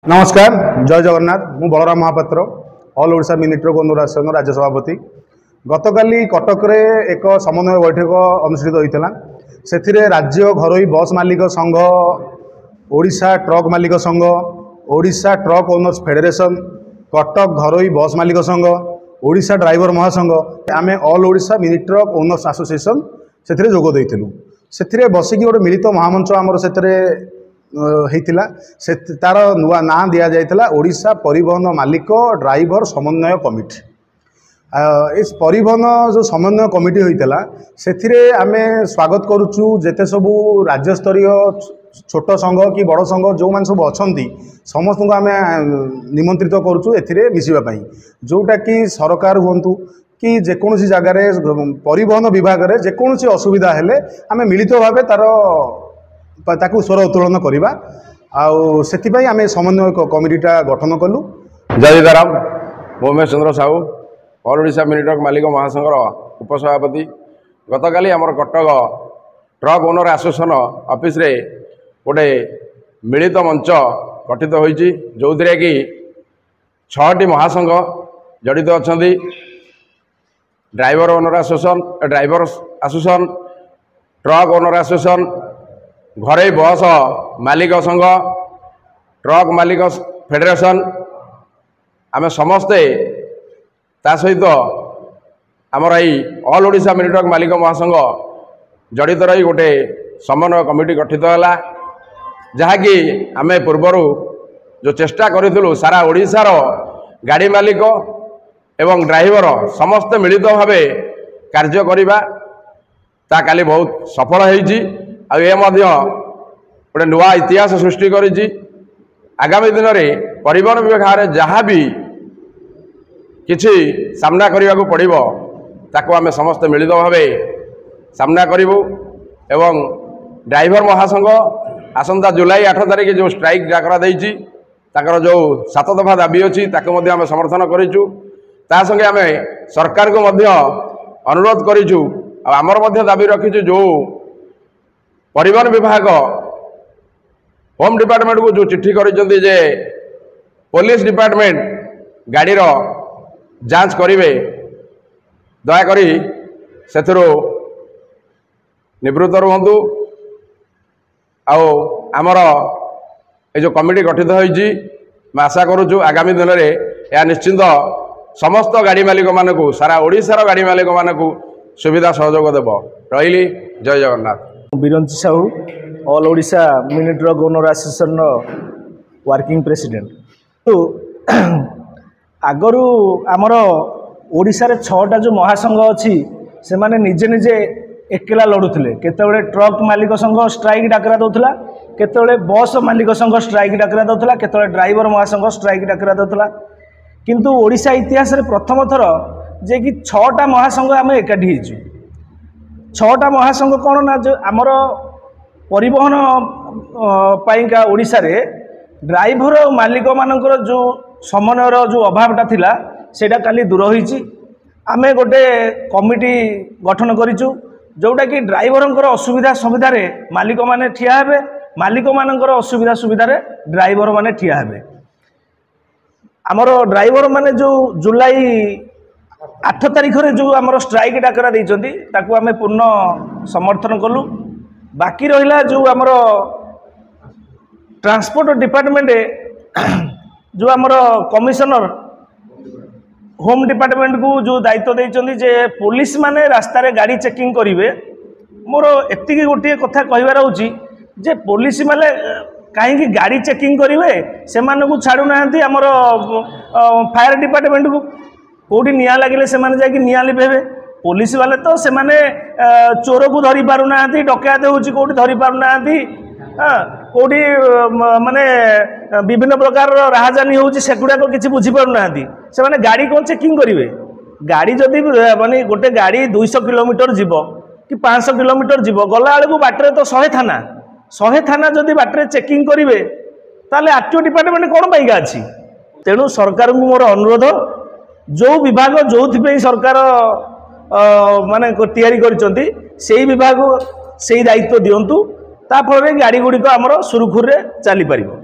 नमस्कार जय जगन्नाथ मु Balaram Mahapatra All Odisha mini Truck owner Association राज्य सभापति गतकाली कटक रे एक समन्वय बैठक अनुष्ठित होता से राज्य घरोई बस मालिक संघ ओडिशा ट्रक मालिक संघ Odisha truck owners federation Cuttack घरोई बस मालिक संघ ओडिशा ड्राइवर महासंघ आम all Odisha mini truck owners association से जोग देइथिलु से बसिकी गोटे मिलित महामंच आमर होता से तार नुआ ना दि जाता ओडिशा परिवहन मालिक ड्राइवर समन्वय कमिटी। इस परिवहन जो समन्वय कमिटी होता से आम स्वागत करुचु जेते सबू राज्यस्तरीय छोट संघ कि बड़ संघ जो मैंने सब अच्छा समस्त को आम निमंत्रित करुचु ए मिसापी जोटा कि सरकार हूँ कि जेकोसी जगार परिवहन विभाग में जेकोसी असुविधा हेले आम मिलित भाव तार स्वर उत्तोलन करवा आम समन्वय कमिटीटा गठन कलु। जय Sitaram Umesh Chandra Sahu all Odisha mini truck मालिक महासंघर उपसभापति गतकाली आमर Cuttack truck owner association office रे गोटे मिलित मंच गठित होईची जो कि 6टी महासंघ जड़ित अच्छा driver owner association truck owner association घरे बस मालिक संघ ट्रक मालिक फेडरेशन आम समस्ते ता सहित आमर यही ऑल ओडिशा मिनी ट्रक मालिक महासंघ जड़ित रही गोटे समन्वय कमिटी गठित है जहाँकि आम पूर्वर जो चेष्टा करूँ सारा ओडिशार गाड़ी मालिक एवं ड्राइवर समस्ते मिलित भाव कार्य करवा ता काली बहुत सफल होईची आ गोटे नुआ इतिहास सृष्टि करी आगामी दिन में परिवहन विभाग जहाँ भी किसी सामना करने को पड़ो ताको आम समस्ते मिलित भाव सामना करूँ एवं ड्राइवर महासंघ आसंता जुलाई 8 तारिख जो स्ट्राइक डाकरा देती जो 7 दफा दाबी अच्छी आम समर्थन करूँ ता संगे आम सरकार को अनुरोध करूँ आमर दाबी रखीचु जो परिवहन विभाग होम डिपार्टमेंट को जो चिट्ठी करिसेंती जे पुलिस डिपार्टमेंट गाड़ीर जांच करेंगे दयाकोरी से निवृत्त रुहतु आमर ये जो कमिटी गठित होईची मैं आशा करुचु आगामी दिन में यह निश्चिंत समस्त गाड़ी मालिक मानक सारा ओडिशार गाड़ी मालिक मानक सुविधा सहयोग देव रही। जय Jagannath. Biranchi Sahu all Odisha mini Truck owner association working president तो आगरू आमर ओडिशा रे 6टा जो महासंघ अच्छी से माने निजे निजे एकेला लड़ुले केतबेले ट्रक मालिक संघ स्ट्राइक डाकरा दौला केतबेले बस मालिक संघ स्ट्राइक डाकरा दौला केतबेले ड्राइवर महासंघ स्ट्राइक डाकरा दौला किंतु ओडिशा इतिहास रे प्रथम थर जे कि 6टा महासंघ आम एकाठी होइछु 6टा महासंघ कौन ना जो आमर परिवहन पाइका ओडिशा रे ड्राइवर और मालिक मानकर जो समन्वयर जो अभावटा थिला सेटा काली दूर होईची आमे गोटे कमिटी गठन करिचु जोटा कि ड्राइवर असुविधा सुविधा रे मालिक माने ठिया हेबे मालिक मानकर असुविधा सुविधा रे ड्राइवर माने ठिया हेबे आमर ड्राइवर माने जो जुलाई 8 तारिख रे जो आमर स्ट्राइक डाकरा देइचंती ताकू आमे पूर्ण समर्थन कलु बाकी रहिला जो आमर ट्रांसपोर्ट डिपार्टमेंट जो आमर कमिशनर होम डिपार्टमेंट को जो दायित्व देइचंती जे पुलिस माने रास्ता रे गाड़ी चेकिंग करिवे मोर एतिकी गोटे कथा कहबार होची जे पुलिस माने कहीं गाड़ी चेकिंग करिवे से मानकु छाडू नाहंती आमर फायर डिपार्टमेंट को कौटी निया लगे से जाकि निया लिभेबे पुलिस वाले तो से माने चोर को धरी पारु ना डकैत होची कौटी धरी पारु ना कौटी माने विभिन्न प्रकार राहजानी होची सेगुड़ा को किसी बुझी पारु ना से माने गाड़ी कौन चेकिंग करिवे गाड़ी जदि माने गोटे गाड़ी 200 किलोमीटर जीव कि 500 किलोमीटर जीव गला बेलू बाटर तो 100 थाना जदि बाटर चेकिंग करिवे ताले आरटीओ डिपार्टमेंट कौन पाइका अच्छी तेणु सरकार को मोर अनुरोध जो विभाग जो सरकार माने तैयारी करिसंती सेही विभाग सेही दायित्व दियंतु ता फल गाड़ी गुड़िक आमर सुरुखुर चली पारिबो।